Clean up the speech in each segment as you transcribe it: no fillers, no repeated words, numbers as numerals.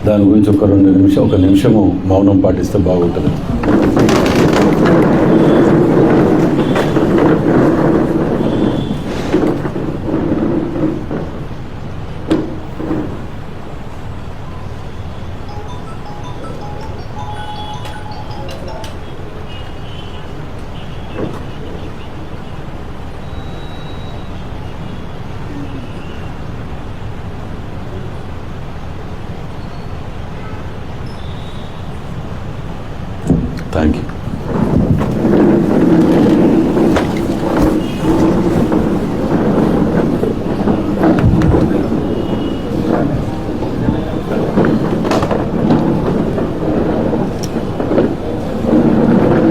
దాని గురించి ఒక నిమిషము మౌనం పాటిస్తే బాగుంటుంది. Thank you.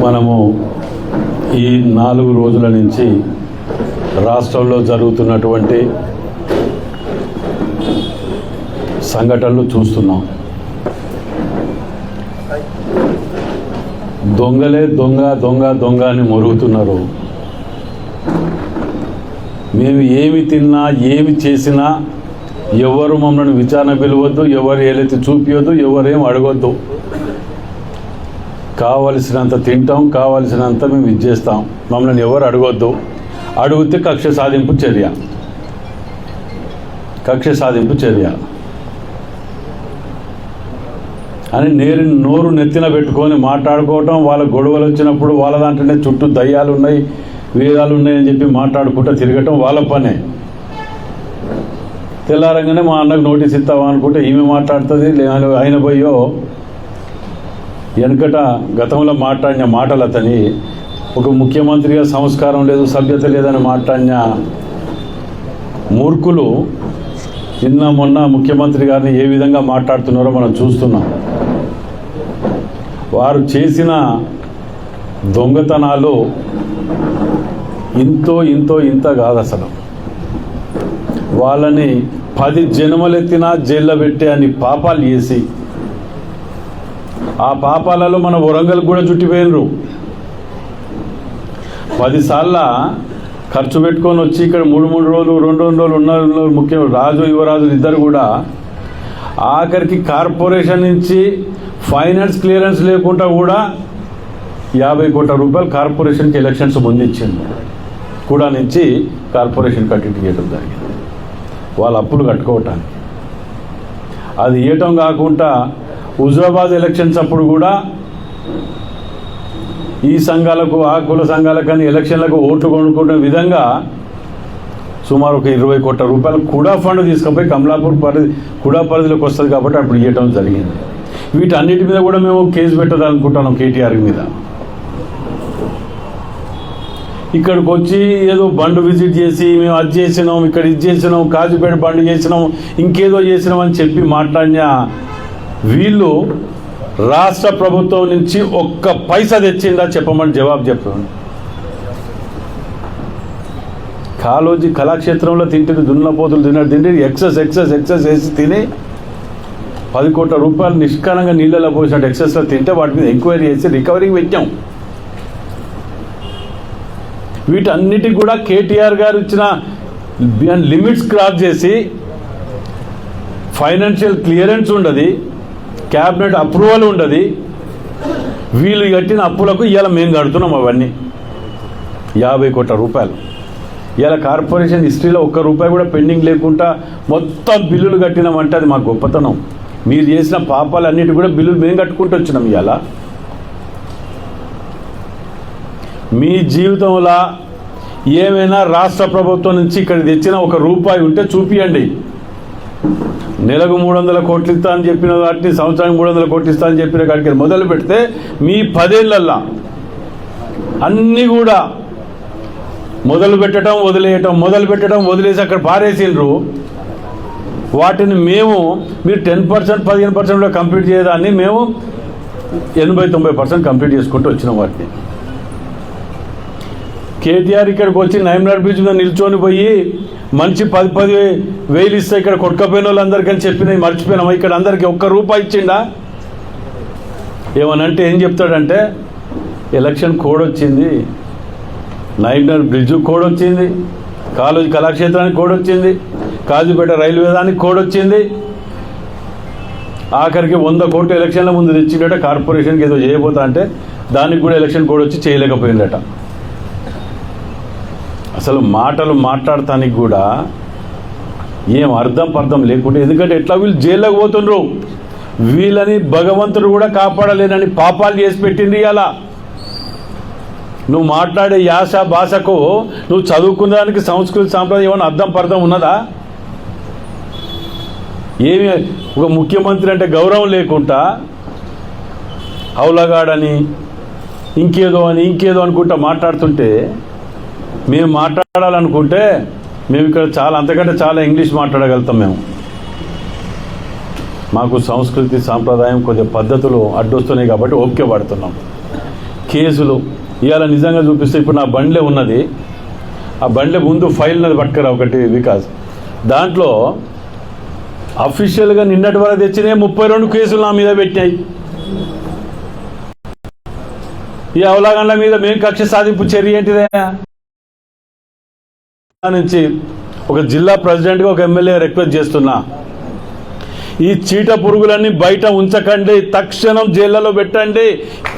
మనము ఈ 4 రోజుల నుంచి రాష్ట్రంలో జరుగుతున్నటువంటి సంఘటనలు చూస్తున్నాం. దొంగలే దొంగ దొంగ దొంగ అని మొరుగుతున్నారు. మేము ఏమి తిన్నా ఏమి చేసినా ఎవరు మమ్మల్ని విచారణ పిలవద్దు, ఎవరు ఏలెత్తి చూపించొద్దు, ఎవరేం అడగొద్దు. కావలసినంత తింటాం, కావలసినంత మేము ఇచ్చేస్తాం. మమ్మల్ని ఎవరు అడగొద్దు. అడిగితే కక్ష సాధింపు చర్య అని నోరు నెత్తిన పెట్టుకొని మాట్లాడుకోవటం, వాళ్ళ గొడవలు వచ్చినప్పుడు వాళ్ళ దాంట్లోనే చుట్టూ దయ్యాలు ఉన్నాయి, వేదాలు ఉన్నాయి అని చెప్పి మాట్లాడుకుంటూ తిరగటం వాళ్ళ పనే. తెల్లారంగానే మా అన్నకు నోటీస్ ఇస్తావా అనుకుంటే ఈమె మాట్లాడుతుంది. ఆయన పోయో వెనకట గతంలో మాట్లాడిన మాటలు అతని ఒక ముఖ్యమంత్రిగా సంస్కారం లేదు, సభ్యత లేదని మాట్లాడిన మూర్ఖులు నిన్న మొన్న ముఖ్యమంత్రి గారిని ఏ విధంగా మాట్లాడుతున్నారో మనం చూస్తున్నాం. వారు చేసిన దొంగతనాలు ఇంత కాదు. అసలు వాళ్ళని 10 జన్మలెత్తినా జైల్లో పెట్టే అని పాపాలు చేసి ఆ పాపాలలో మన వరంగల్ కూడా చుట్టిపోయినరు. 10 సార్ల ఖర్చు పెట్టుకొని వచ్చి ఇక్కడ 3 రోజులు 2 రోజులు ఉన్నారు. ముఖ్యంగా రాజు యువరాజులు ఇద్దరు కూడా ఆఖరికి కార్పొరేషన్ నుంచి ఫైనాన్స్ క్లియరెన్స్ లేకుండా కూడా 50 కోట్ల రూపాయలు కార్పొరేషన్కి ఎలక్షన్స్ ముందిచ్చింది కూడా నుంచి కార్పొరేషన్ కట్టి చేయడం జరిగింది. వాళ్ళ అప్పులు కట్టుకోవటానికి అది ఇవ్వటం కాకుండా హుజరాబాద్ ఎలక్షన్స్ అప్పుడు కూడా ఈ సంఘాలకు ఆ కుల సంఘాలకు కానీ ఎలక్షన్లకు ఓట్లు కొనుక్కునే విధంగా సుమారు ఒక 20 కోట్ల రూపాయలు కూడా ఫండ్ తీసుకుపోయి కమలాపూర్ కూడా పరిధిలోకి వస్తుంది కాబట్టి అప్పుడు ఇవ్వటం జరిగింది. వీటన్నిటి మీద కూడా మేము కేసు పెట్టాలనుకుంటున్నాం కేటీఆర్ మీద. ఇక్కడికి వచ్చి ఏదో బండు విజిట్ చేసి మేము అది చేసినాం, ఇక్కడ ఇది చేసినాం, కాజుపేట బండు చేసినాం, ఇంకేదో చేసినాం అని చెప్పి మాట్లాడిన వీళ్ళు రాష్ట్ర ప్రభుత్వం నుంచి ఒక్క పైసా తెచ్చిందా చెప్పమని జవాబు చెప్పండి. కాలోజీ కళాక్షేత్రంలో తింటుంది దున్నపోతులు తింటే ఎక్సెస్ వేసి తిని 10 కోట్ల రూపాయలు నిష్కారంగా నీళ్ళలో పోసినట్టు ఎక్సెస్లో తింటే వాటి మీద ఎంక్వైరీ చేసి రికవరీకి పెట్టాం. వీటన్నిటికి కూడా కేటీఆర్ గారు ఇచ్చిన లిమిట్స్ క్రాస్ చేసి ఫైనాన్షియల్ క్లియరెన్స్ ఉండదు, క్యాబినెట్ అప్రూవల్ ఉండదు. వీళ్ళు కట్టిన అప్పులకు ఇవాళ మేము కడుతున్నాం అవన్నీ 50 కోట్ల రూపాయలు. ఇవాళ కార్పొరేషన్ హిస్టరీలో 1 రూపాయి కూడా పెండింగ్ లేకుండా మొత్తం బిల్లులు కట్టినామంటే అది మా గొప్పతనం. మీరు చేసిన పాపాలన్నిటి కూడా బిల్లులు మేము కట్టుకుంటూ వచ్చినాం. ఇవాళ మీ జీవితంలో ఏమైనా రాష్ట్ర ప్రభుత్వం నుంచి ఇక్కడ తెచ్చిన 1 రూపాయి ఉంటే చూపియండి. నెలకు 300 కోట్లు ఇస్తా అని చెప్పిన వాటిని సంవత్సరానికి 300 కోట్లు ఇస్తా అని చెప్పిన కాడికి మొదలు పెడితే మీ 10 ఏళ్లల్లో అన్నీ కూడా మొదలు పెట్టడం వదిలేసి అక్కడ పారేసిండ్రు. వాటిని మీరు 10% 15% కంప్లీట్ చేయడాన్ని మేము 80-90% కంప్లీట్ చేసుకుంటూ వచ్చినాం. వాటిని కేటీఆర్ ఇక్కడికి వచ్చి నైమ్నార్ బ్రిడ్జ్ మీద నిల్చొని పోయి మంచి 10 వేలు ఇస్తే ఇక్కడ కొట్టుకపోయిన వాళ్ళందరికీ అని చెప్పినవి మర్చిపోయినామా? ఇక్కడ అందరికీ 1 రూపాయి ఇచ్చిండా? ఏమనంటే ఏం చెప్తాడంటే ఎలక్షన్ కోడ్ వచ్చింది, నైమ్నార్ బ్రిడ్జ్ కోడ్ వచ్చింది, కాలేజీ కళాక్షేత్రానికి కోడ్ వచ్చింది, కాజుపేట రైల్వే దానికి కోడ్ వచ్చింది, ఆఖరికి 100 కోట్లు ఎలక్షన్ల ముందు తెచ్చిండట, కార్పొరేషన్కి ఏదో చేయబోతా అంటే దానికి కూడా ఎలక్షన్ కోడ్ వచ్చి చేయలేకపోయిందట. అసలు మాటలు మాట్లాడటానికి కూడా ఏం అర్థం లేకుండా, ఎందుకంటే ఎట్లా వీళ్ళు జైల్లోకి పోతుండ్రు, వీళ్ళని భగవంతుడు కూడా కాపాడలేనని పాపాలు చేసి పెట్టింది. అలా నువ్వు మాట్లాడే యాస భాషకు, నువ్వు చదువుకున్న దానికి సంస్కృతి సాంప్రదాయం ఏమైనా అర్థం ఉన్నదా? ఏమి ఒక ముఖ్యమంత్రి అంటే గౌరవం లేకుండా హౌలగాడని ఇంకేదో అనుకుంటా మాట్లాడుతుంటే, మేము మాట్లాడాలనుకుంటే మేము ఇక్కడ అంతకంటే చాలా ఇంగ్లీష్ మాట్లాడగలుగుతాం. మాకు సంస్కృతి సాంప్రదాయం కొద్దిగా పద్ధతులు అడ్డొస్తున్నాయి కాబట్టి ఓకే పడుతున్నాం. కేసులు ఇవాళ నిజంగా చూపిస్తే, ఇప్పుడు నా బండ్లే ఉన్నది, ఆ బండ్లే ముందు ఫైల్ ఉన్నది పట్టుకురా ఒకటి వికాస్, దాంట్లో అఫీషియల్గా నిన్నటి వరకు తెచ్చినాయి 32 కేసులు నా మీద పెట్టినాయి. ఈ అవలాగండ్ల మీద మేము కక్ష సాధింపు చర్య ఏంటిదే నుంచి ఒక జిల్లా ప్రెసిడెంట్గా ఒక ఎమ్మెల్యే రిక్వెస్ట్ చేస్తున్నా, ఈ చీట పురుగులన్నీ బయట ఉంచకండి, తక్షణం జైళ్లలో పెట్టండి.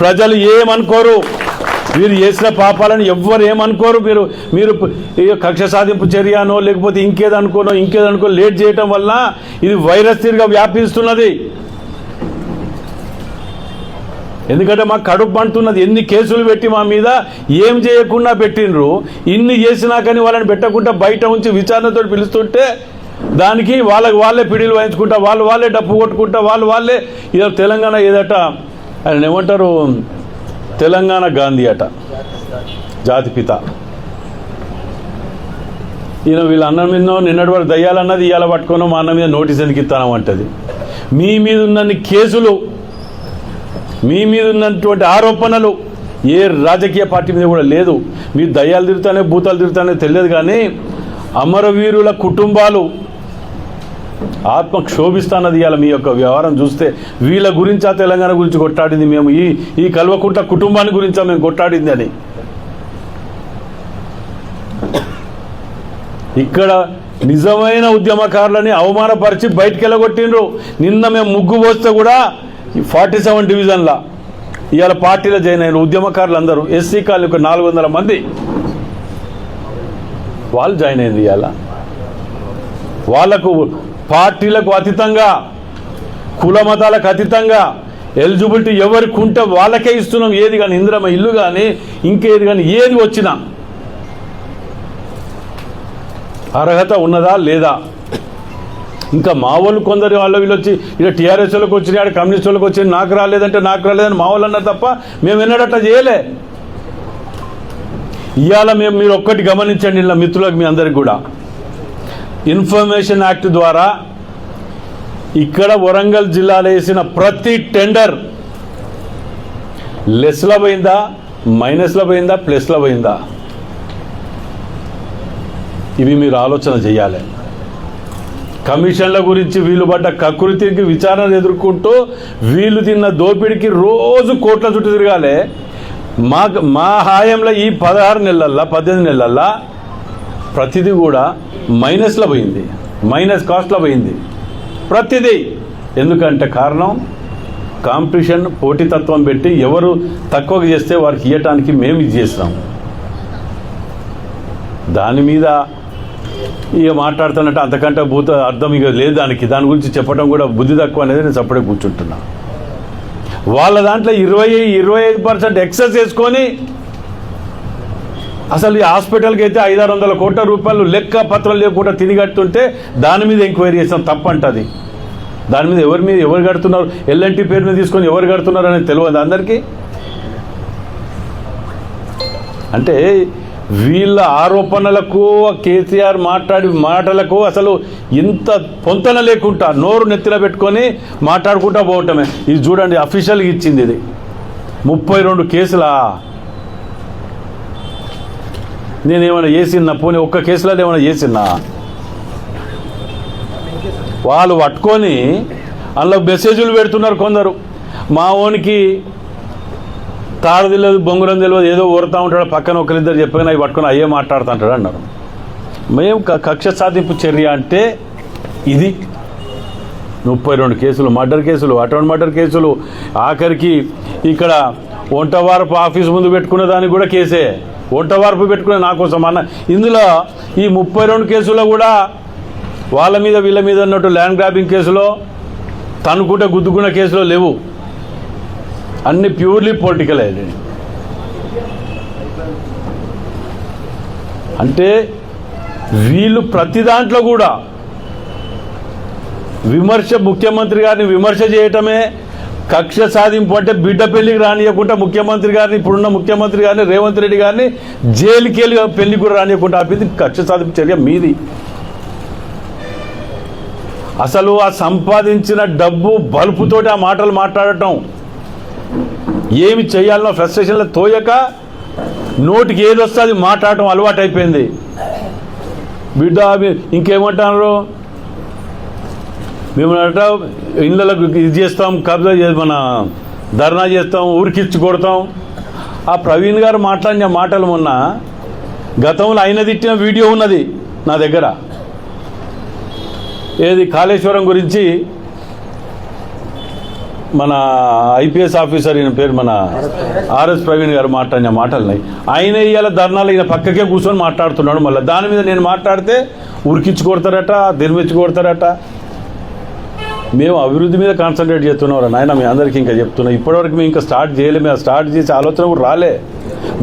ప్రజలు ఏమనుకోరు, వీరు చేసిన పాపాలను ఎవ్వరు ఏమనుకోరు. మీరు కక్ష సాధింపు చర్యనో లేకపోతే ఇంకేదనుకో లేట్ చేయటం వల్ల ఇది వైరస్ తిరిగా వ్యాపిస్తున్నది. ఎందుకంటే మాకు కడుపు పంటున్నది. ఎన్ని కేసులు పెట్టి మా మీద ఏం చేయకుండా పెట్టినరు, ఇన్ని చేసినా కానీ వాళ్ళని పెట్టకుండా బయట ఉంచి విచారణతో పిలుస్తుంటే దానికి వాళ్ళే పిడిలు వాయించుకుంటా, వాళ్ళే డప్పు కొట్టుకుంటా, వాళ్ళే ఇదో తెలంగాణ ఏదట ఆయన ఏమంటారు, తెలంగాణ గాంధీ అట, జాతిపిత. ఈయన వీళ్ళ అన్న మీద నిన్నటి వరకు దయ్యాలన్నది ఇవాళ పట్టుకున్నా మా అన్న మీద నోటీస్ ఎందుకు ఇస్తానంటది. మీ మీద ఉన్న కేసులు, మీ మీద ఉన్నటువంటి ఆరోపణలు ఏ రాజకీయ పార్టీ మీద కూడా లేదు. మీరు దయ్యాలు తిరుగుతానే భూతాలు తిరుగుతానే తెలియదు, కానీ అమరవీరుల కుటుంబాలు ఆత్మ క్షోభిస్తానది. ఇవాళ మీ యొక్క వ్యవహారం చూస్తే వీళ్ళ గురించి, ఆ తెలంగాణ గురించి కొట్టాడింది మేము, ఈ కల్వకుంట్ల కుటుంబాన్ని గురించా మేము కొట్టాడింది అని. ఇక్కడ నిజమైన ఉద్యమకారులని అవమానపరిచి బయటికి వెళ్ళగొట్టిండ్రు. నిన్న మేము ముగ్గు పోస్తే కూడా 47 డివిజన్ల ఇవాళ పార్టీలో జాయిన్ అయిన ఉద్యమకారులు అందరూ ఎస్సీ కాలనీ ఒక 400 మంది వాళ్ళు జాయిన్ అయింది. ఇవాళ వాళ్లకు పార్టీలకు అతీతంగా, కుల మతాలకు అతీతంగా ఎలిజిబిలిటీ ఎవరికి ఉంటే వాళ్ళకే ఇస్తున్నాం. ఏది కానీ ఇందిరమ్మ ఇల్లు కానీ ఇంకేది కానీ ఏది వచ్చినా అర్హత ఉన్నదా లేదా. ఇంకా మా వాళ్ళు కొందరు వీళ్ళు వచ్చి ఇలా టీఆర్ఎస్ వాళ్ళకి వచ్చినాడు, కమ్యూనిస్ట్ వాళ్ళకి వచ్చి నాకు రాలేదని మా వాళ్ళు అన్నారు తప్ప మేము ఎన్నడట్లా చేయలే. ఇవాళ మీరు ఒక్కటి గమనించండి, ఇలా మిత్రులకు మీ అందరికి కూడా, ఇన్ఫర్మేషన్ యాక్ట్ ద్వారా ఇక్కడ వరంగల్ జిల్లాలో వేసిన ప్రతి టెండర్ లెస్లో పోయిందా, మైనస్లో పోయిందా, ప్లస్లో పోయిందా, ఇవి మీరు ఆలోచన చేయాలి. కమిషన్ల గురించి వీళ్ళు పడ్డ కకృతికి విచారణ ఎదుర్కొంటూ వీళ్ళు తిన్న దోపిడికి రోజు కోట్ల చుట్టూ తిరగాలి. మా హాయంలో ఈ 18 నెలల్లో ప్రతిదీ కూడా మైనస్లో పోయింది, మైనస్ కాస్ట్లో పోయింది ప్రతిదీ. ఎందుకంటే కారణం కాంపిటీషన్, పోటీతత్వం పెట్టి ఎవరు తక్కువగా చేస్తే వారికి ఇవ్వటానికి మేము ఇది చేస్తాం. దాని మీద ఇక మాట్లాడుతున్నట్టు అంతకంటే అర్థం ఇక లేదు దాని గురించి చెప్పడం కూడా బుద్ధి తక్కువ అనేది నేను సపడే కూర్చుంటున్నా. వాళ్ళ దాంట్లో 25% ఎక్సెస్ చేసుకొని అసలు ఈ హాస్పిటల్కి అయితే 500-600 కోట్ల రూపాయలు లెక్క పత్రం లేకుండా తిరిగట్టుంటే దాని మీద ఎంక్వైరీ చేస్తాం, తప్పంటది. దాని మీద ఎవరు కడుతున్నారు, ఎల్ఎన్టీ పేరు మీద తీసుకొని ఎవరు కడుతున్నారు అనేది తెలియదు అందరికీ. అంటే వీళ్ళ ఆరోపణలకు, కేసీఆర్ మాటలకు అసలు ఇంత పొంతన లేకుండా నోరు నెత్తిలో పెట్టుకొని మాట్లాడుకుంటా పోవటమే. ఇది చూడండి, అఫీషియల్గా ఇచ్చింది ఇది 32 కేసులా. నేనేమైనా చేసినా, పోనీ ఒక్క కేసులో ఏమైనా చేసినా, వాళ్ళు పట్టుకొని అందులో మెసేజ్లు పెడుతున్నారు కొందరు. మా ఓనికి తాడు తెలియదు, బొంగురం తెలియదు, ఏదో ఊరుతూ ఉంటాడు, పక్కన ఒకరిద్దరు చెప్పగానే అవి పట్టుకొని అయ్యే మాట్లాడుతుంటాడు అన్నారు. మేము కక్ష సాధింపు చర్య అంటే ఇది. 32 కేసులు, మర్డర్ కేసులు, అటెంప్ట్ మర్డర్ కేసులు, ఆఖరికి ఇక్కడ వంటవారపు ఆఫీస్ ముందు పెట్టుకున్న దానికి కూడా కేసే. వంటవారపు పెట్టుకునే నా కోసం అన్న. ఇందులో ఈ 32 కేసుల్లో కూడా వాళ్ళ మీద వీళ్ళ మీద ఉన్నట్టు ల్యాండ్ గ్రాబింగ్ కేసులో, తనుకుంటే గుద్దుకున్న కేసులో లేవు. అన్ని ప్యూర్లీ పొలిటికల్ అయ్యాయి. అంటే వీళ్ళు ప్రతి దాంట్లో కూడా విమర్శ, ముఖ్యమంత్రి గారిని విమర్శ చేయటమే కక్ష సాధింపు. అంటే బిడ్డ పెళ్లికి రానియకుండా ముఖ్యమంత్రి గారిని, ఇప్పుడున్న ముఖ్యమంత్రి గారిని రేవంత్ రెడ్డి గారిని జైలుకి వెళ్ళి పెళ్లి కూడా రానియకుండా ఆపింది కక్ష సాధింపు చర్య మీది. అసలు ఆ సంపాదించిన డబ్బు బలుపుతోటి ఆ మాటలు మాట్లాడటం, ఏమి చేయాలనో ఫ్రస్ట్రేషన్లో తోయక నోటికి ఏది వస్తే అది మాట్లాడటం అలవాటు అయిపోయింది. బిడ్డ ఇంకేమంటారు, మేము అట ఇళ్ళకు ఇది చేస్తాం, కబ్జా మన ధర్నా చేస్తాం, ఊరికిచ్చి కొడతాం. ఆ ప్రవీణ్ గారు మాట్లాడిన మాటలు మొన్న గతంలో ఆయన తిట్టిన వీడియో ఉన్నది నా దగ్గర. ఏది కాళేశ్వరం గురించి మన ఐపీఎస్ ఆఫీసర్ ఈయన పేరు మన ఆర్ఎస్ ప్రవీణ్ గారు మాట్లాడిన మాటలున్నాయి. ఆయన ఇవాళ ధర్నాలు ఈయన పక్కకే కూర్చొని మాట్లాడుతున్నాడు. మళ్ళీ దాని మీద నేను మాట్లాడితే ఉరికిచ్చి కొడతారట, దిర్మిచ్చి కొడతారట. మేము అభివృద్ధి మీద కాన్సన్ట్రేట్ చేస్తున్నాం నాయన. మీ అందరికీ ఇంకా చెప్తున్నా, ఇప్పటివరకు మేము ఇంకా స్టార్ట్ చేయలేము. మేము స్టార్ట్ చేసే ఆలోచన కూడా రాలే.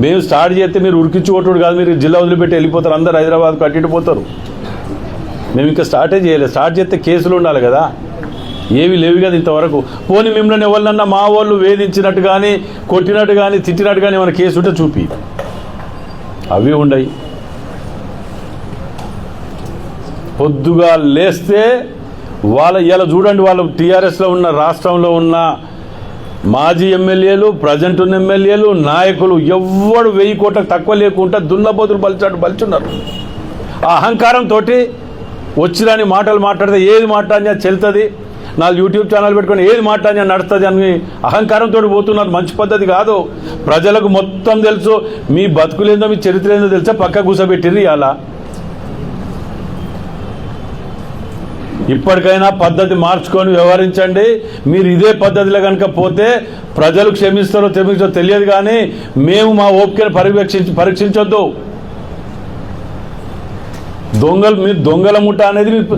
మేము స్టార్ట్ చేస్తే మీరు ఉరికిచ్చి కొట్టుడు కాదు, మీరు జిల్లా వదిలిపెట్టి వెళ్ళిపోతారు, అందరు హైదరాబాద్ కట్టిపోతారు. మేము ఇంకా స్టార్టే చేయలేదు. స్టార్ట్ చేస్తే కేసులు ఉండాలి కదా, ఏవి లేవు కదా ఇంతవరకు. పోనీ మిమ్మల్ని ఎవరినన్నా మా వాళ్ళు వేధించినట్టు కానీ, కొట్టినట్టు కానీ, తిట్టినట్టు కానీ ఏమైనా కేసు ఉంటే చూపి. అవి ఉండయి. పొద్దుగా లేస్తే ఇలా చూడండి, వాళ్ళు టీఆర్ఎస్లో ఉన్న, రాష్ట్రంలో ఉన్న మాజీ ఎమ్మెల్యేలు, ప్రజెంట్ ఉన్న ఎమ్మెల్యేలు, నాయకులు ఎవ్వడు 1000 కోట్లకు తక్కువ లేకుండా దున్నపోతులు బలిచున్నారు. ఆ అహంకారంతో వచ్చిరాని మాటలు మాట్లాడితే ఏది మాట్లాడినా చెల్తుంది, 4 యూట్యూబ్ ఛానల్ పెట్టుకొని ఏది మాట్లాడినా నడుస్తుంది అని అహంకారంతో పోతున్నారు. మంచి పద్ధతి కాదు. ప్రజలకు మొత్తం తెలుసు, మీ బతుకులేందో మీ చరిత్ర ఏందో తెలుసా, పక్క కూసబెట్టిర్రు. అలా ఇప్పటికైనా పద్ధతి మార్చుకొని వ్యవహరించండి. మీరు ఇదే పద్ధతిలో కనుక పోతే ప్రజలు క్షమిస్తారో తెలియదు, కానీ మేము మా ఓపికను పరీక్షించొద్దు. మీరు దొంగల ముఠ అనేది మీకు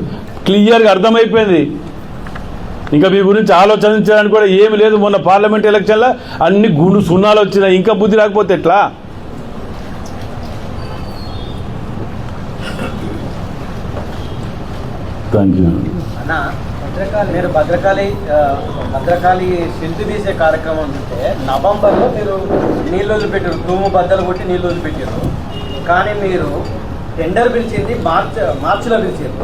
క్లియర్గా అర్థమైపోయింది. ఇంకా మీ గురించి ఆలోచించడానికి కూడా ఏమి లేదు. మొన్న పార్లమెంట్ ఎలక్షన్లో అన్ని గుండు సున్నాలు వచ్చినాయి. ఇంకా బుద్ధి రాకపోతే ఎట్లా? మీరు భద్రకాళి శిల్పి తీసే కార్యక్రమం అంటే నవంబర్లో మీరు నీళ్ళు వదిలిపెట్టారు, తూము బద్దలు కొట్టి నీళ్ళు వదిలిపెట్టారు. కానీ మీరు టెండర్ పిలిచింది మార్చిలో పిలిచారు.